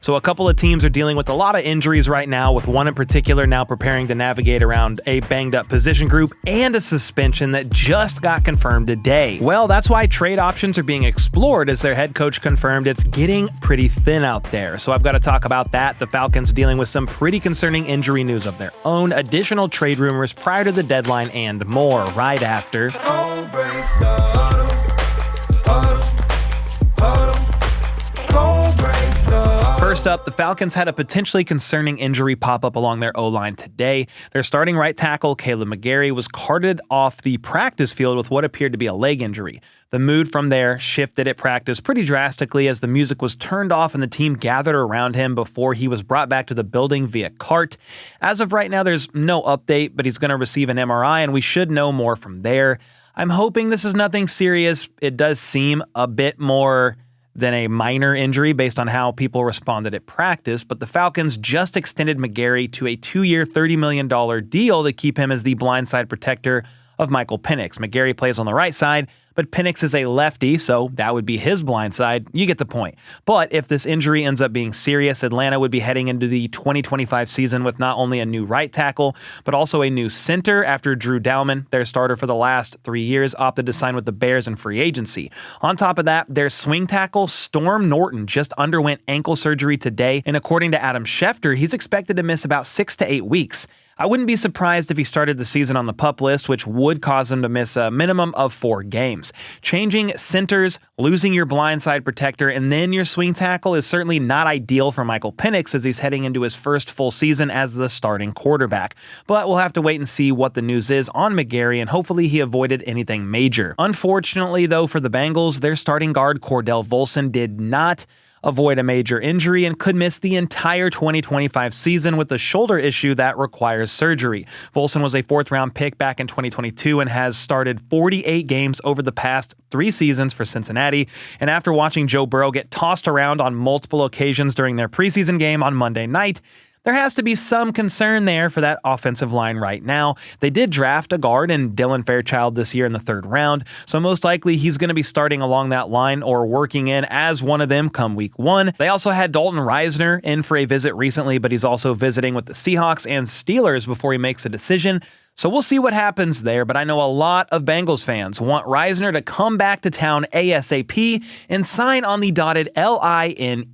So a couple of teams are dealing with a lot of injuries right now, with one in particular now preparing to navigate around a banged up position group and a suspension that just got confirmed today. Well, that's why trade options are being explored, as their head coach confirmed it's getting pretty thin out there. So I've got to talk about that. The Falcons dealing with some pretty concerning injury news of their own, additional trade rumors prior to the deadline, and more right after. First up, the Falcons had a potentially concerning injury pop up along their O-line today. Their starting right tackle, Kaleb McGary, was carted off the practice field with what appeared to be a leg injury. The mood from there shifted at practice pretty drastically as the music was turned off and the team gathered around him before he was brought back to the building via cart. As of right now, there's no update, but he's going to receive an MRI and we should know more from there. I'm hoping this is nothing serious. It does seem a bit more than a minor injury based on how people responded at practice, but the Falcons just extended McGary to a 2-year, $30 million deal to keep him as the blindside protector of Michael Penix. McGary plays on the right side, but Penix is a lefty, so that would be his blind side. You get the point. But if this injury ends up being serious, Atlanta would be heading into the 2025 season with not only a new right tackle, but also a new center after Drew Dalman, their starter for the last 3 years, opted to sign with the Bears in free agency. On top of that, their swing tackle, Storm Norton, just underwent ankle surgery today, and according to Adam Schefter, he's expected to miss about 6 to 8 weeks. I wouldn't be surprised if he started the season on the PUP list, which would cause him to miss a minimum of 4 games. Changing centers, losing your blindside protector, and then your swing tackle is certainly not ideal for Michael Penix as he's heading into his first full season as the starting quarterback. But we'll have to wait and see what the news is on McGary, and hopefully he avoided anything major. Unfortunately, though, for the Bengals, their starting guard Cordell Volson did not avoid a major injury and could miss the entire 2025 season with a shoulder issue that requires surgery. Volson was a 4th-round pick back in 2022 and has started 48 games over the past 3 seasons for Cincinnati. And after watching Joe Burrow get tossed around on multiple occasions during their preseason game on Monday night, there has to be some concern there for that offensive line right now. They did draft a guard in Dylan Fairchild this year in the 3rd round, so most likely he's going to be starting along that line or working in as one of them come week 1. They also had Dalton Reisner in for a visit recently, but he's also visiting with the Seahawks and Steelers before he makes a decision. So we'll see what happens there, but I know a lot of Bengals fans want Reisner to come back to town ASAP and sign on the dotted LINE.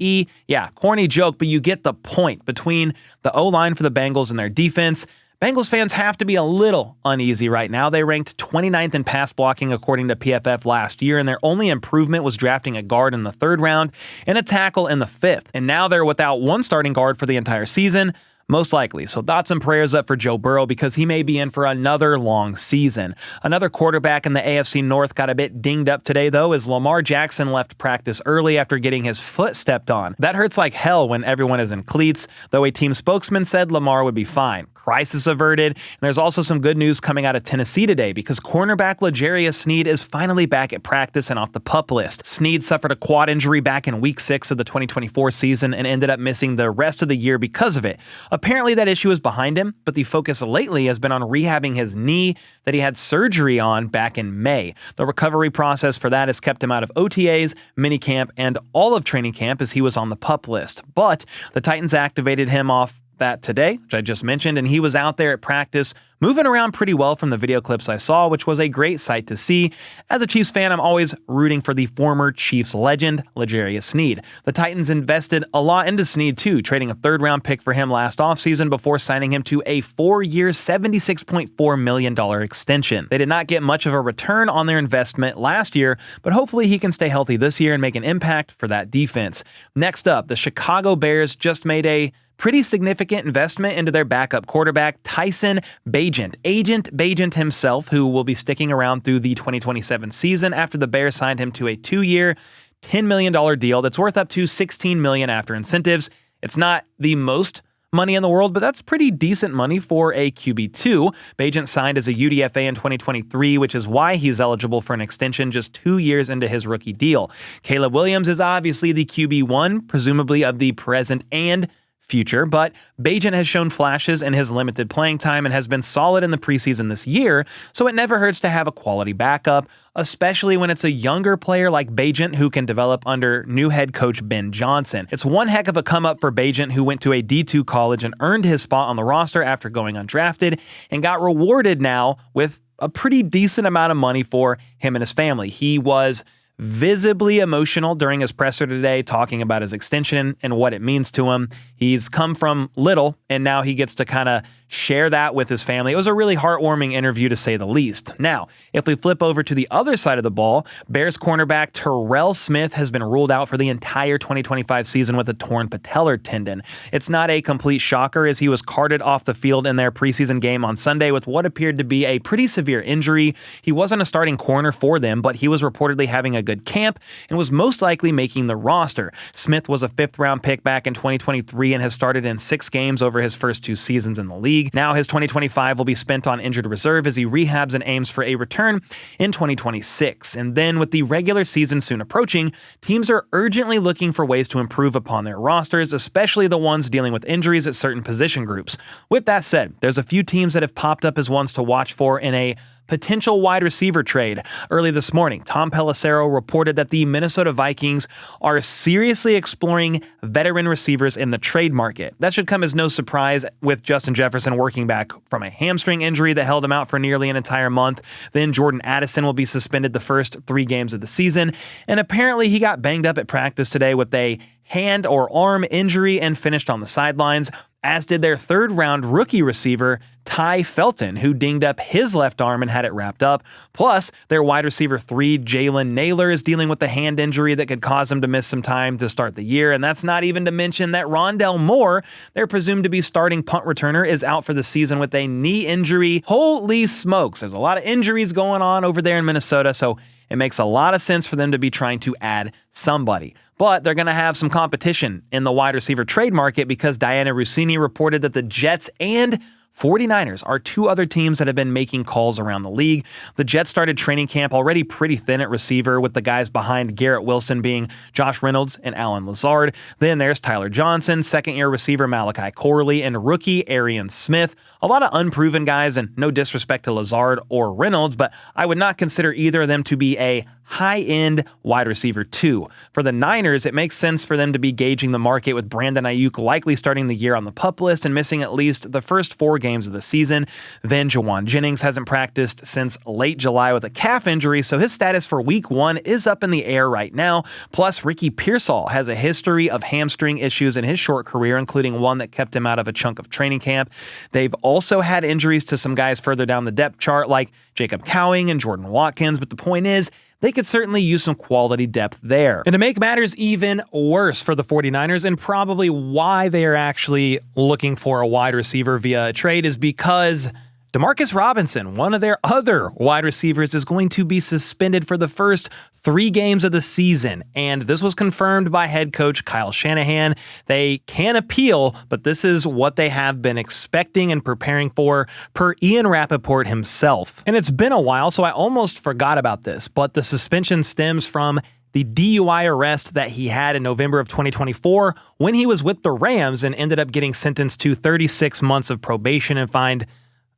Yeah, corny joke, but you get the point. Between the O-line for the Bengals and their defense, Bengals fans have to be a little uneasy right now. They ranked 29th in pass blocking according to PFF last year, and their only improvement was drafting a guard in the 3rd round and a tackle in the 5th. And now they're without one starting guard for the entire season, most likely. So thoughts and prayers up for Joe Burrow because he may be in for another long season. Another quarterback in the AFC North got a bit dinged up today, though, as Lamar Jackson left practice early after getting his foot stepped on. That hurts like hell when everyone is in cleats, though a team spokesman said Lamar would be fine. Crisis averted. And there's also some good news coming out of Tennessee today because cornerback L'Jarius Sneed is finally back at practice and off the PUP list. Sneed suffered a quad injury back in week 6 of the 2024 season and ended up missing the rest of the year because of it. Apparently that issue is behind him, but the focus lately has been on rehabbing his knee that he had surgery on back in May. The recovery process for that has kept him out of OTAs, minicamp, and all of training camp as he was on the PUP list. But the Titans activated him off that today, which I just mentioned, and he was out there at practice moving around pretty well from the video clips I saw, which was a great sight to see. As a Chiefs fan, I'm always rooting for the former Chiefs legend, L'Jarius Sneed. The Titans invested a lot into Sneed too, trading a 3rd-round pick for him last offseason before signing him to a 4-year, $76.4 million extension. They did not get much of a return on their investment last year, but hopefully he can stay healthy this year and make an impact for that defense. Next up, the Chicago Bears just made a pretty significant investment into their backup quarterback, Tyler Bagent. Agent Bagent himself, who will be sticking around through the 2027 season after the Bears signed him to a 2-year, $10 million deal that's worth up to $16 million after incentives. It's not the most money in the world, but that's pretty decent money for a QB2. Bagent signed as a UDFA in 2023, which is why he's eligible for an extension just 2 years into his rookie deal. Caleb Williams is obviously the QB1, presumably of the present and future, but Bagent has shown flashes in his limited playing time and has been solid in the preseason this year, so it never hurts to have a quality backup, especially when it's a younger player like Bagent who can develop under new head coach Ben Johnson. It's one heck of a come up for Bagent, who went to a D2 college and earned his spot on the roster after going undrafted and got rewarded now with a pretty decent amount of money for him and his family. He was visibly emotional during his presser today, talking about his extension and what it means to him. He's come from little, and now he gets to kind of share that with his family. It was a really heartwarming interview, to say the least. Now, if we flip over to the other side of the ball, Bears cornerback Terrell Smith has been ruled out for the entire 2025 season with a torn patellar tendon. It's not a complete shocker, as he was carted off the field in their preseason game on Sunday with what appeared to be a pretty severe injury. He wasn't a starting corner for them, but he was reportedly having a good camp and was most likely making the roster. Smith was a 5th-round pick back in 2023 and has started in 6 games over his first 2 seasons in the league. Now his 2025 will be spent on injured reserve as he rehabs and aims for a return in 2026. And then with the regular season soon approaching, teams are urgently looking for ways to improve upon their rosters, especially the ones dealing with injuries at certain position groups. With that said, there's a few teams that have popped up as ones to watch for in a potential wide receiver trade. Early this morning, Tom Pelissero reported that the Minnesota Vikings are seriously exploring veteran receivers in the trade market. That should come as no surprise, with Justin Jefferson working back from a hamstring injury that held him out for nearly an entire month. Then Jordan Addison will be suspended the first 3 games of the season, and apparently he got banged up at practice today with a hand or arm injury and finished on the sidelines, as did their 3rd-round rookie receiver, Ty Felton, who dinged up his left arm and had it wrapped up. Plus, their wide receiver 3, Jalen Naylor, is dealing with a hand injury that could cause him to miss some time to start the year. And that's not even to mention that Rondell Moore, their presumed to be starting punt returner, is out for the season with a knee injury. Holy smokes, there's a lot of injuries going on over there in Minnesota, so it makes a lot of sense for them to be trying to add somebody. But they're going to have some competition in the wide receiver trade market, because Diana Rossini reported that the Jets and 49ers are 2 other teams that have been making calls around the league. The Jets started training camp already pretty thin at receiver, with the guys behind Garrett Wilson being Josh Reynolds and Alan Lazard. Then there's Tyler Johnson, 2nd-year receiver Malachi Corley, and rookie Arian Smith. A lot of unproven guys, and no disrespect to Lazard or Reynolds, but I would not consider either of them to be a high-end wide receiver 2. For the Niners, it makes sense for them to be gauging the market, with Brandon Ayuk likely starting the year on the PUP list and missing at least the first 4 games of the season. Then Jawan Jennings hasn't practiced since late July with a calf injury, so his status for week 1 is up in the air right now. Plus, Ricky Pearsall has a history of hamstring issues in his short career, including one that kept him out of a chunk of training camp. They've also had injuries to some guys further down the depth chart, like Jacob Cowing and Jordan Watkins, but the point is, they could certainly use some quality depth there. And to make matters even worse for the 49ers, and probably why they are actually looking for a wide receiver via a trade, is because Demarcus Robinson, one of their other wide receivers, is going to be suspended for the first 3 games of the season. And this was confirmed by head coach Kyle Shanahan. They can appeal, but this is what they have been expecting and preparing for, per Ian Rappaport himself. And it's been a while, so I almost forgot about this, but the suspension stems from the DUI arrest that he had in November of 2024 when he was with the Rams, and ended up getting sentenced to 36 months of probation and fined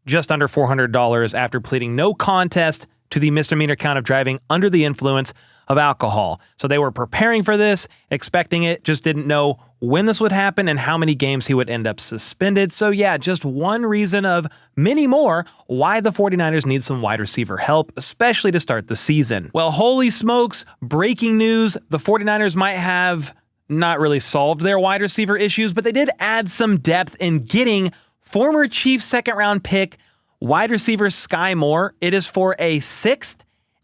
just under $400 after pleading no contest to the misdemeanor count of driving under the influence of alcohol. So they were preparing for this, expecting it, just didn't know when this would happen and how many games he would end up suspended. So yeah, just one reason of many more why the 49ers need some wide receiver help, especially to start the season. Well, holy smokes, breaking news. The 49ers might have not really solved their wide receiver issues, but they did add some depth in getting former Chiefs 2nd-round pick wide receiver Skyy Moore. It is for a 6th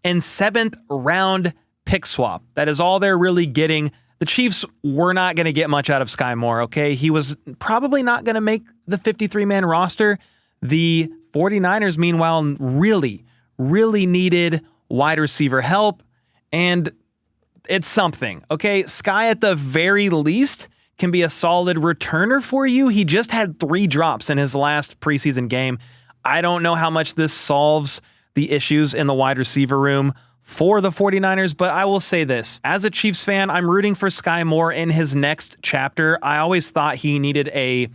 and 7th round pick swap. That is all they're really getting. The Chiefs were not going to get much out of Skyy Moore, okay? He was probably not going to make the 53-man roster. The 49ers, meanwhile, really needed wide receiver help, and it's something, okay? Skyy, at the very least, can be a solid returner for you. He just had 3 drops in his last preseason game. I don't know how much this solves the issues in the wide receiver room for the 49ers, but I will say this. As a Chiefs fan, I'm rooting for Skyy more in his next chapter. I always thought he needed a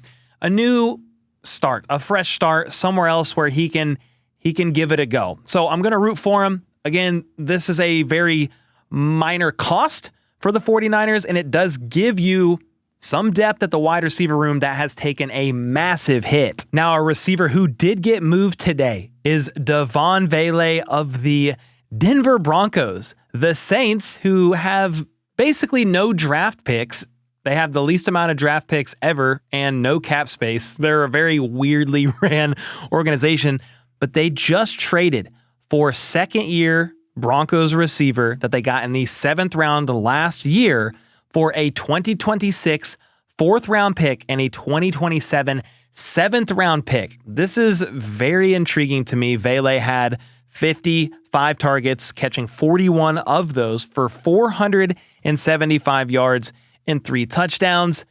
new start, a fresh start, somewhere else where he can give it a go. So I'm going to root for him. Again, this is a very minor cost for the 49ers, and it does give you some depth at the wide receiver room that has taken a massive hit. Now, a receiver who did get moved today is Devaughn Vele of the Denver Broncos. The Saints, who have basically no draft picks, they have the least amount of draft picks ever and no cap space. They're a very weirdly ran organization, but they just traded for second-year Broncos receiver that they got in the 7th round last year for a 2026 4th-round pick and a 2027 7th-round pick. This is very intriguing to me. Vele had 55 targets, catching 41 of those for 475 yards and 3 touchdowns.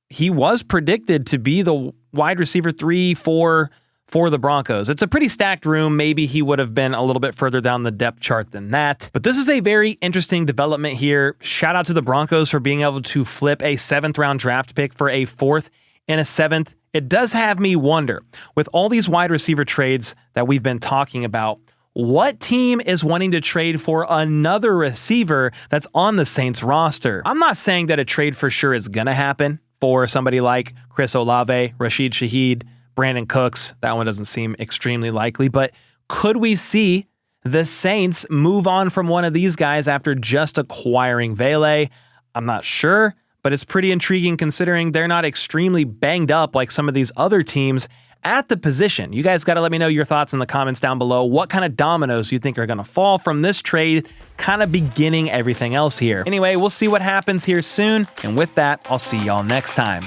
He was predicted to be the wide receiver 3-4 for the Broncos. It's a pretty stacked room. Maybe he would have been a little bit further down the depth chart than that. But this is a very interesting development here. Shout out to the Broncos for being able to flip a 7th round draft pick for a 4th and a 7th. It does have me wonder, with all these wide receiver trades that we've been talking about, what team is wanting to trade for another receiver that's on the Saints roster? I'm not saying that a trade for sure is going to happen for somebody like Chris Olave, Rashid Shaheed, Brandon Cooks. That one doesn't seem extremely likely, but could we see the Saints move on from one of these guys after just acquiring Vele? I'm not sure, but it's pretty intriguing considering they're not extremely banged up like some of these other teams at the position. You guys got to let me know your thoughts in the comments down below. What kind of dominoes you think are going to fall from this trade, kind of beginning everything else here. Anyway, we'll see what happens here soon. And with that, I'll see y'all next time.